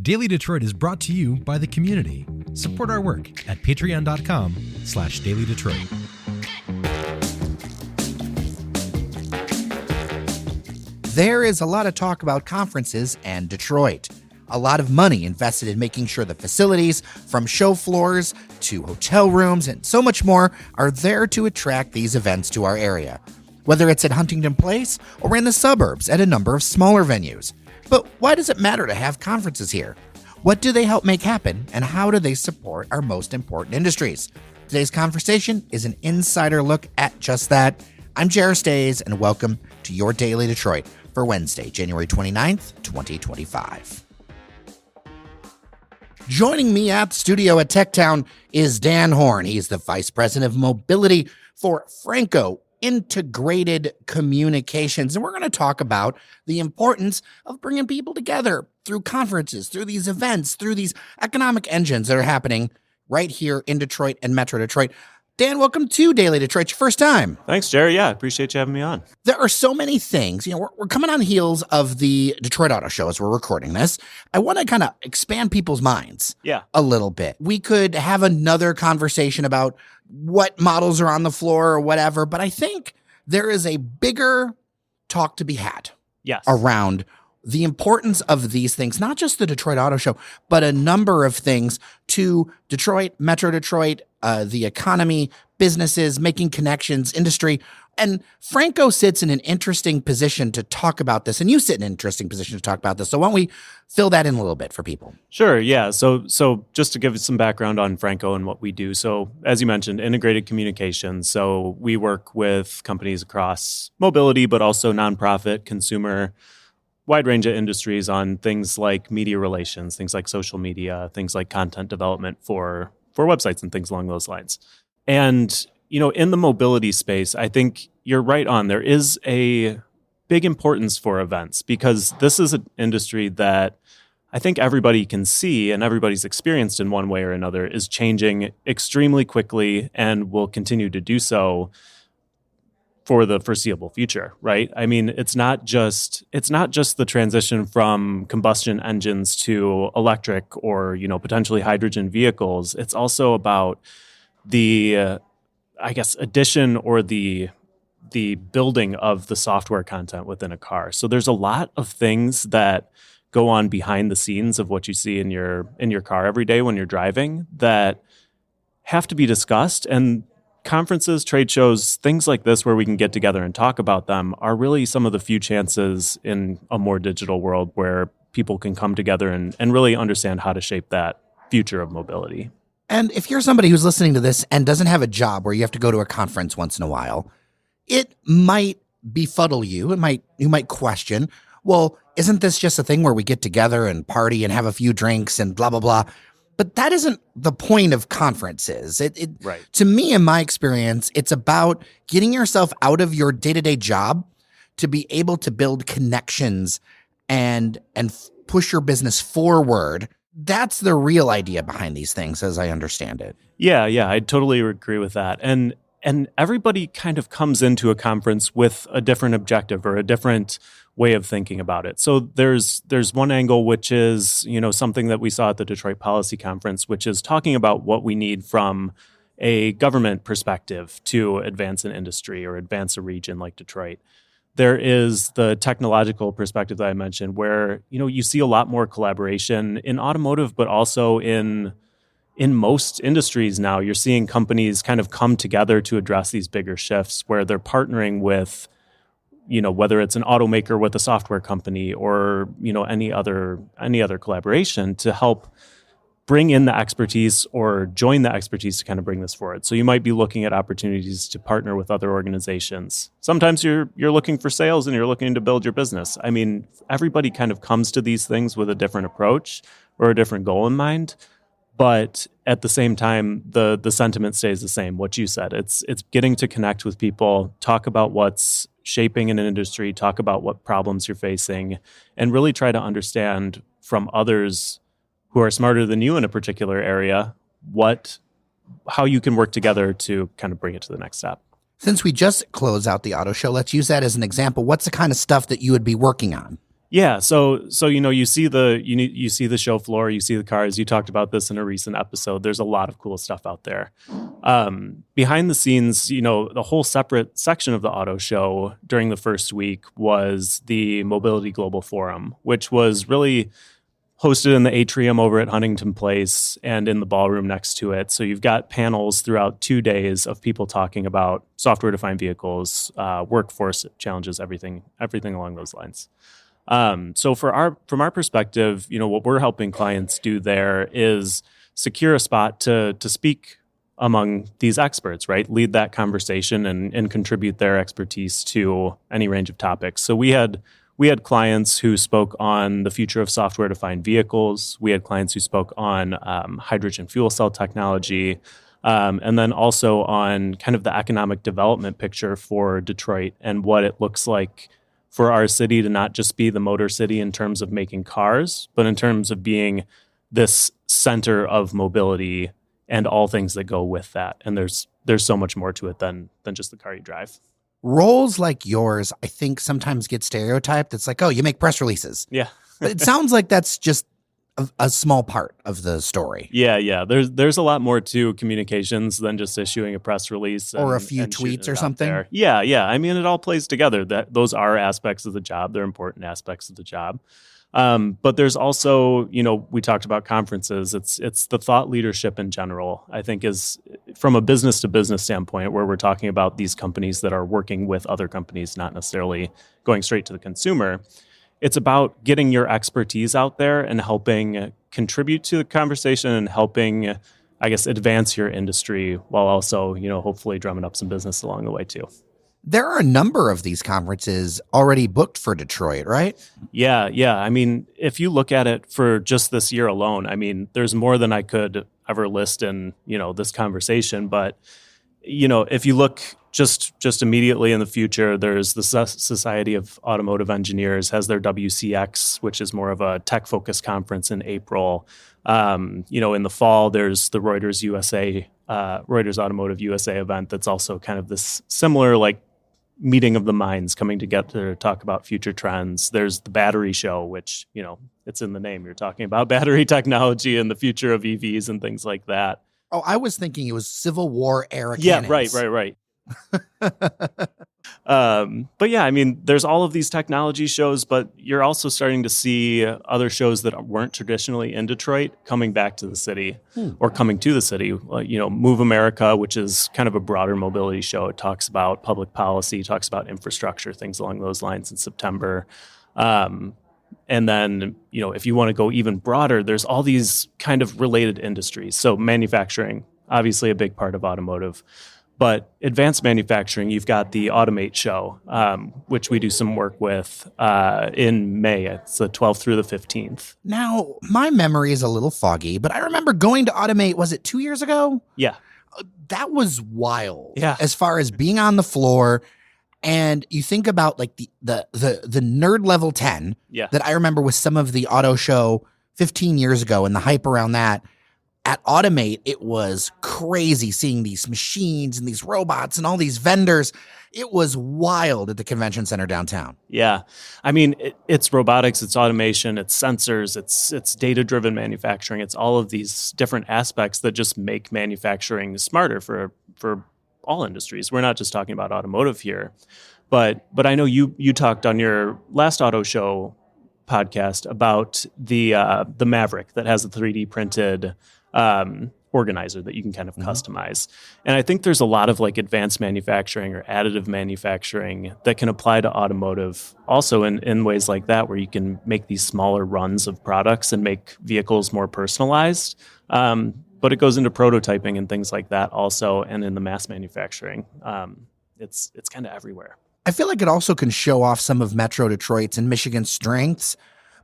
Daily Detroit is brought to you by the community. Support our work at patreon.com/dailydetroit. There is a lot of talk about conferences and Detroit. A lot of money invested in making sure the facilities, from show floors to hotel rooms and so much more, are there to attract these events to our area. Whether it's at Huntington Place or in the suburbs at a number of smaller venues. But why does it matter to have conferences here? What do they help make happen, and how do they support our most important industries? Today's conversation is an insider look at just that. I'm Jared Stays, and welcome to your Daily Detroit for Wednesday, January 29th, 2025. Joining me at the studio at TechTown is Dan Horn. He's the Vice President of Mobility for Franco Integrated Communications. And we're going to talk about the importance of bringing people together through conferences, through these events, through these economic engines that are happening right here in Detroit and Metro Detroit. Dan, welcome to Daily Detroit. Your first time. Thanks, Jerry. Yeah, I appreciate you having me on. There are so many things. We're coming on the heels of the Detroit Auto Show as we're recording this. I want to kind of expand people's minds a little bit. We could have another conversation about what models are on the floor or whatever, but I think there is a bigger talk to be had around the importance of these things, not just the Detroit Auto Show, but a number of things to Detroit, Metro Detroit, the economy, businesses, making connections, industry. And Franco sits in an interesting position to talk about this, and you sit in an interesting position to talk about this. So why don't we fill that in a little bit for people? Sure, yeah. So just to give some background on Franco and what we do. So as you mentioned, integrated communications. So we work with companies across mobility, but also nonprofit, consumer, wide range of industries on things like media relations, things like social media, things like content development for websites and things along those lines. And, in the mobility space, I think you're right on. There is a big importance for events because this is an industry that I think everybody can see and everybody's experienced in one way or another is changing extremely quickly and will continue to do so for the foreseeable future, right? I mean, it's not just the transition from combustion engines to electric or, potentially hydrogen vehicles. It's also about the, addition or the building of the software content within a car. So there's a lot of things that go on behind the scenes of what you see in your car every day when you're driving that have to be discussed. And conferences, trade shows, things like this where we can get together and talk about them are really some of the few chances in a more digital world where people can come together and really understand how to shape that future of mobility. And if you're somebody who's listening to this and doesn't have a job where you have to go to a conference once in a while, it might befuddle you. You might question, well, isn't this just a thing where we get together and party and have a few drinks and blah, blah, blah? But that isn't the point of conferences. Right. To me, in my experience, it's about getting yourself out of your day-to-day job to be able to build connections and push your business forward. That's the real idea behind these things, as I understand it. Yeah, I totally agree with that. And everybody kind of comes into a conference with a different objective or a different way of thinking about it. So there's one angle, which is, something that we saw at the Detroit Policy Conference, which is talking about what we need from a government perspective to advance an industry or advance a region like Detroit. There is the technological perspective that I mentioned where, you see a lot more collaboration in automotive, but also in most industries now. You're seeing companies kind of come together to address these bigger shifts where they're partnering with, whether it's an automaker with a software company or, any other collaboration to help bring in the expertise or join the expertise to kind of bring this forward. So you might be looking at opportunities to partner with other organizations. Sometimes you're looking for sales and you're looking to build your business. I mean, everybody kind of comes to these things with a different approach or a different goal in mind. But at the same time, the sentiment stays the same. What you said, it's getting to connect with people, talk about what's shaping in an industry, talk about what problems you're facing, and really try to understand from others who are smarter than you in a particular area, how you can work together to kind of bring it to the next step. Since we just closed out the auto show, let's use that as an example. What's the kind of stuff that you would be working on? Yeah, so you see the show floor, you see the cars. You talked about this in a recent episode. There's a lot of cool stuff out there. Behind the scenes, the whole separate section of the auto show during the first week was the Mobility Global Forum, which was really hosted in the atrium over at Huntington Place and in the ballroom next to it. So you've got panels throughout 2 days of people talking about software-defined vehicles, workforce challenges, everything along those lines. So from our perspective, what we're helping clients do there is secure a spot to speak among these experts, right? Lead that conversation and contribute their expertise to any range of topics. So we had clients who spoke on the future of software-defined vehicles. We had clients who spoke on hydrogen fuel cell technology, and then also on kind of the economic development picture for Detroit and what it looks like for our city to not just be the motor city in terms of making cars, but in terms of being this center of mobility and all things that go with that. And there's so much more to it than just the car you drive. Roles like yours, I think, sometimes get stereotyped. It's like, oh, you make press releases. Yeah. But it sounds like that's just a small part of the story. Yeah. There's a lot more to communications than just issuing a press release or a few tweets or something. There. Yeah. I mean, it all plays together. Those are aspects of the job. They're important aspects of the job. But there's also, we talked about conferences. It's the thought leadership in general, I think, is from a business to business standpoint, where we're talking about these companies that are working with other companies, not necessarily going straight to the consumer. It's about getting your expertise out there and helping contribute to the conversation and helping, I guess, advance your industry while also, hopefully drumming up some business along the way too. There are a number of these conferences already booked for Detroit, right? Yeah. I mean, if you look at it for just this year alone, I mean, there's more than I could ever list in, this conversation. But, if you look just immediately in the future, there's the Society of Automotive Engineers has their WCX, which is more of a tech-focused conference in April. In the fall, there's the Reuters Automotive USA event that's also kind of this similar, meeting of the minds coming together to talk about future trends. There's the battery show, which, it's in the name. You're talking about battery technology and the future of EVs and things like that. Oh, I was thinking it was Civil War era cannons. Yeah, right. But yeah, I mean, there's all of these technology shows, but you're also starting to see other shows that weren't traditionally in Detroit coming back to the city or coming to the city. Move America, which is kind of a broader mobility show. It talks about public policy, talks about infrastructure, things along those lines in September. And then, if you want to go even broader, there's all these kind of related industries. So manufacturing, obviously a big part of automotive. But advanced manufacturing, you've got the Automate show, which we do some work with in May. It's the 12th through the 15th. Now, my memory is a little foggy, but I remember going to Automate, was it 2 years ago? Yeah. That was wild. Yeah. As far as being on the floor. And you think about the nerd level 10 that I remember with some of the auto show 15 years ago and the hype around that. At Automate, it was crazy seeing these machines and these robots and all these vendors. It was wild at the convention center downtown. Yeah. I mean, it's robotics, it's automation, it's sensors, it's data-driven manufacturing. It's all of these different aspects that just make manufacturing smarter for all industries. We're not just talking about automotive here. But I know you talked on your last auto show podcast about the Maverick that has a 3D printed organizer that you can kind of customize. And I think there's a lot of advanced manufacturing or additive manufacturing that can apply to automotive also in ways like that, where you can make these smaller runs of products and make vehicles more personalized. But it goes into prototyping and things like that also, and in the mass manufacturing. It's kind of everywhere. I feel like it also can show off some of Metro Detroit's and Michigan's strengths,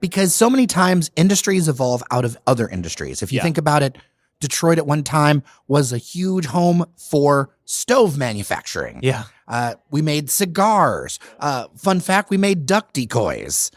because so many times industries evolve out of other industries. If you think about it, Detroit at one time was a huge home for stove manufacturing. Yeah. We made cigars. Fun fact, we made duck decoys.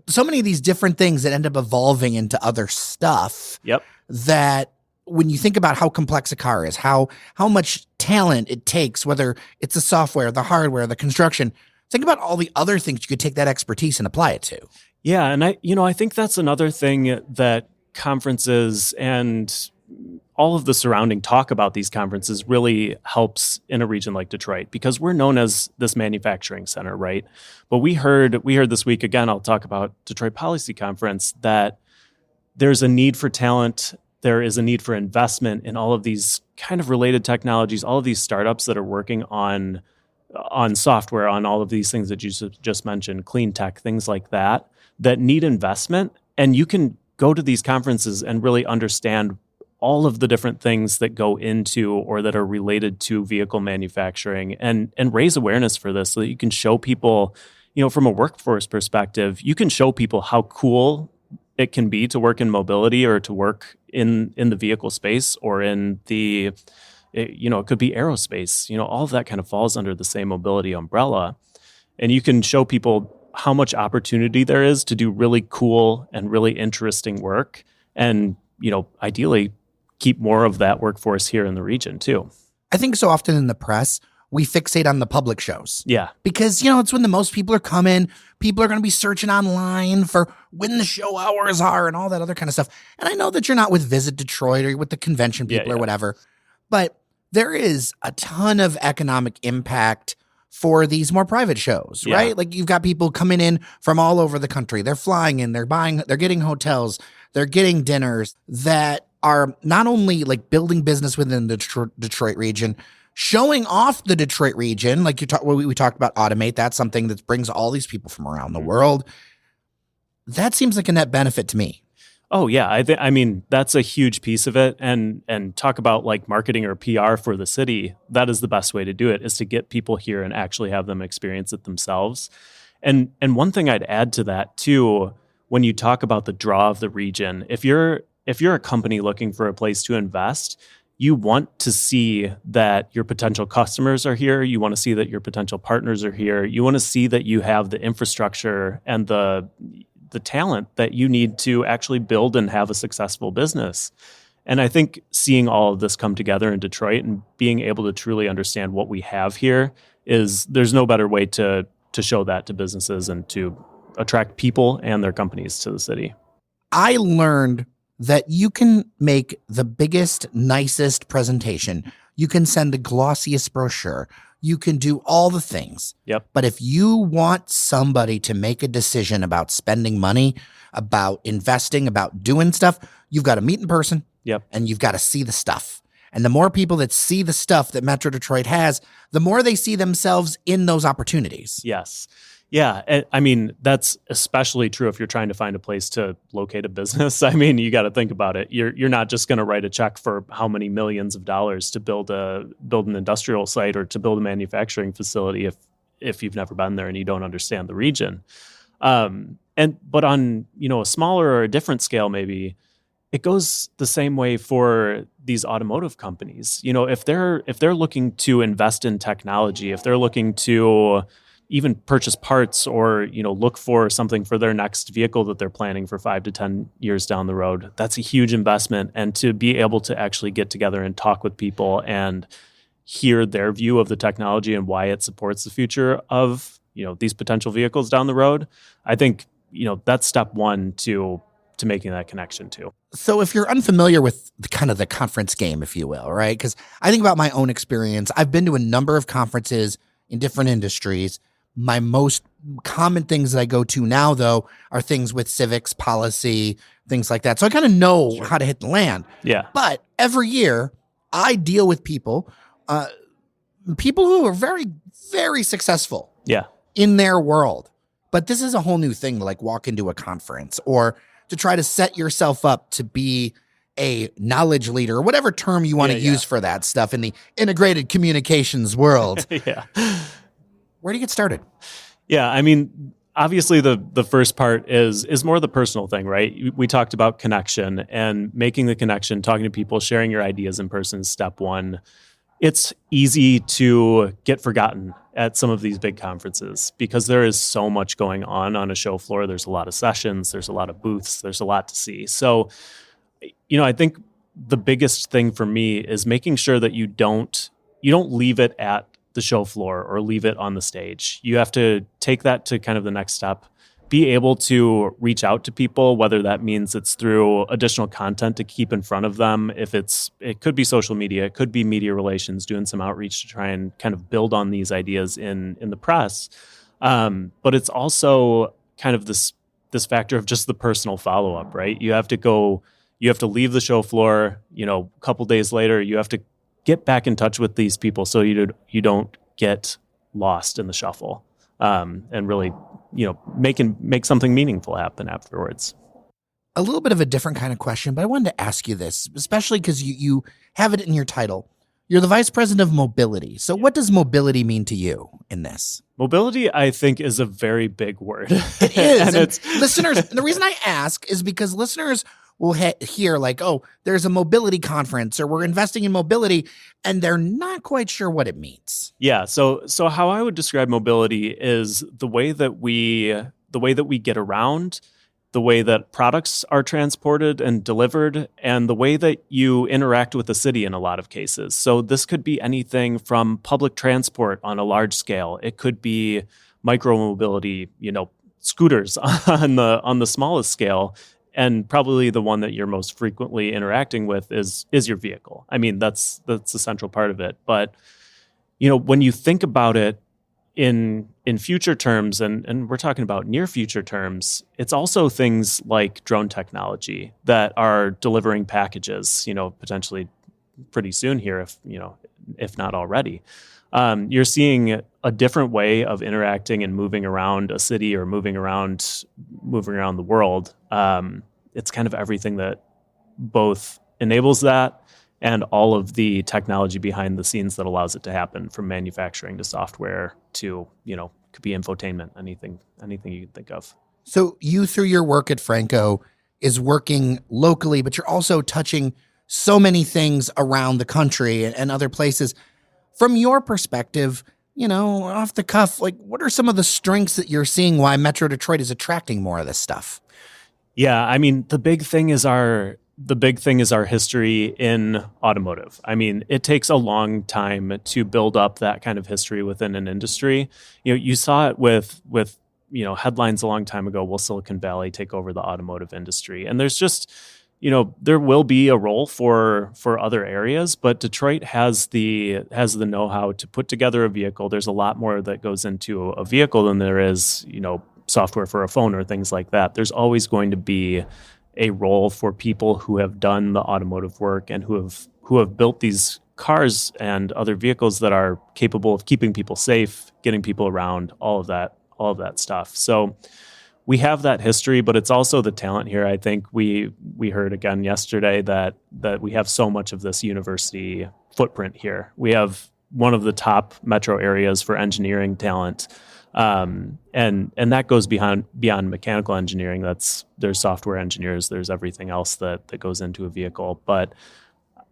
So many of these different things that end up evolving into other stuff. Yep. That when you think about how complex a car is, how much talent it takes, whether it's the software, the hardware, the construction, think about all the other things you could take that expertise and apply it to. Yeah, and I think that's another thing that conferences and all of the surrounding talk about these conferences really helps in a region like Detroit, because we're known as this manufacturing center, right? But we heard this week, again, I'll talk about Detroit Policy Conference, that there's a need for talent. There is a need for investment in all of these kind of related technologies, all of these startups that are working on software, on all of these things that you just mentioned, clean tech, things like that need investment. And you can go to these conferences and really understand all of the different things that go into or that are related to vehicle manufacturing, and raise awareness for this so that you can show people, from a workforce perspective, you can show people how cool it can be to work in mobility or to work in the vehicle space or in the, it could be aerospace, all of that kind of falls under the same mobility umbrella. And you can show people how much opportunity there is to do really cool and really interesting work. And, ideally keep more of that workforce here in the region too. I think so often in the press, we fixate on the public shows. Yeah. Because, it's when the most people are coming. People are going to be searching online for when the show hours are and all that other kind of stuff. And I know that you're not with Visit Detroit or with the convention people or whatever, but there is a ton of economic impact for these more private shows, right? Like you've got people coming in from all over the country. They're flying in, they're getting hotels, they're getting dinners that are not only like building business within the Detroit region, showing off the Detroit region, like we talked about Automate. That's something that brings all these people from around the world. That seems like a net benefit to me. Oh yeah, I mean that's a huge piece of it, and talk about like marketing or PR for the city. That is the best way to do it, is to get people here and actually have them experience it themselves. And one thing I'd add to that too, when you talk about the draw of the region, if you're a company looking for a place to invest, you want to see that your potential customers are here. You want to see that your potential partners are here. You want to see that you have the infrastructure and the talent that you need to actually build and have a successful business. And I think seeing all of this come together in Detroit and being able to truly understand what we have here there's no better way to show that to businesses and to attract people and their companies to the city. I learned that you can make the biggest, nicest presentation. You can send the glossiest brochure. You can do all the things. Yep. But if you want somebody to make a decision about spending money, about investing, about doing stuff, you've got to meet in person. Yep. And you've got to see the stuff. And the more people that see the stuff that Metro Detroit has, the more they see themselves in those opportunities. Yes. Yeah, I mean, that's especially true if you're trying to find a place to locate a business. I mean, you got to think about it. You're not just going to write a check for how many millions of dollars to build an industrial site or to build a manufacturing facility if you've never been there and you don't understand the region. But on a smaller or a different scale, maybe it goes the same way for these automotive companies. If they're looking to invest in technology, if they're looking to even purchase parts or, look for something for their next vehicle that they're planning for 5 to 10 years down the road, that's a huge investment. And to be able to actually get together and talk with people and hear their view of the technology and why it supports the future of, these potential vehicles down the road, I think, that's step one to making that connection too. So if you're unfamiliar with the conference game, if you will, right? Because I think about my own experience. I've been to a number of conferences in different industries. My most common things that I go to now, though, are things with civics, policy, things like that. So I kind of know how to hit the land. Yeah. But every year, I deal with people who are very, very successful in their world. But this is a whole new thing to walk into a conference or to try to set yourself up to be a knowledge leader or whatever term you want to use for that stuff in the integrated communications world. Yeah. Where do you get started? Yeah, I mean, obviously the first part is more the personal thing, right? We talked about connection and making the connection, talking to people, sharing your ideas in person is step one. It's easy to get forgotten at some of these big conferences because there is so much going on a show floor. There's a lot of sessions, there's a lot of booths, there's a lot to see. So, I think the biggest thing for me is making sure that you don't leave it at the show floor or leave it on the stage. You have to take that to kind of the next step be able to reach out to people, whether that means it's through additional content to keep in front of them. It could be social media, it could be media relations, doing some outreach to try and kind of build on these ideas in the press. But it's also kind of this factor of just the personal follow-up, right? You have to leave the show floor, a couple days later, you have to get back in touch with these people so you don't get lost in the shuffle, and really, make something meaningful happen afterwards. A little bit of a different kind of question, but I wanted to ask you this, especially because you have it in your title. You're the Vice President of Mobility. So what does mobility mean to you in this? Mobility, I think, is a very big word. It is. And listeners, the reason I ask is because listeners will hear like, oh, there's a mobility conference or we're investing in mobility, and they're not quite sure what it means. Yeah. So how I would describe mobility is the way that we get around, the way that products are transported and delivered, and the way that you interact with the city in a lot of cases. So this could be anything from public transport on a large scale. It could be micromobility, scooters on the smallest scale. And probably the one that you're most frequently interacting with is your vehicle. I mean, that's the central part of it. But, when you think about it in future terms, and we're talking about near future terms, it's also things like drone technology that are delivering packages, potentially pretty soon here, if not already. You're seeing a different way of interacting and moving around a city or moving around the world. It's kind of everything that both enables that and all of the technology behind the scenes that allows it to happen, from manufacturing to software to, could be infotainment, anything you can think of. So you, through your work at Franco, is working locally, but you're also touching so many things around the country and other places. From your perspective, off the cuff, like, what are some of the strengths that you're seeing why Metro Detroit is attracting more of this stuff? Yeah, I mean, the big thing is our history in automotive. I mean, it takes a long time to build up that kind of history within an industry. You saw it with headlines a long time ago, will Silicon Valley take over the automotive industry? And there's just, there will be a role for other areas, but Detroit has the know-how to put together a vehicle. There's a lot more that goes into a vehicle than there is, software for a phone or things like that. There's always going to be a role for people who have done the automotive work and who have built these cars and other vehicles that are capable of keeping people safe, getting people around, all of that stuff. So we have that history, but it's also the talent here. I think we heard again yesterday that we have so much of this university footprint here. We have one of the top metro areas for engineering talent. And that goes beyond mechanical engineering. There's software engineers, there's everything else that goes into a vehicle. But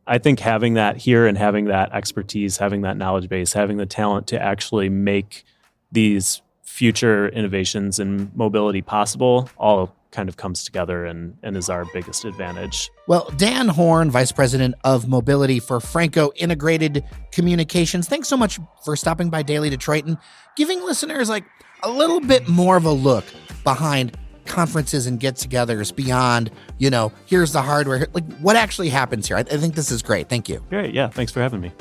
I think having that here and having that expertise, having that knowledge base, having the talent to actually make these future innovations in mobility possible all kind of comes together and is our biggest advantage. Well, Dan Horn, Vice President of Mobility for Franco Integrated Communications, thanks so much for stopping by Daily Detroit and giving listeners like a little bit more of a look behind conferences and get-togethers beyond, here's the hardware, like what actually happens here. I think this is great. Thank you. Great. Yeah. Thanks for having me.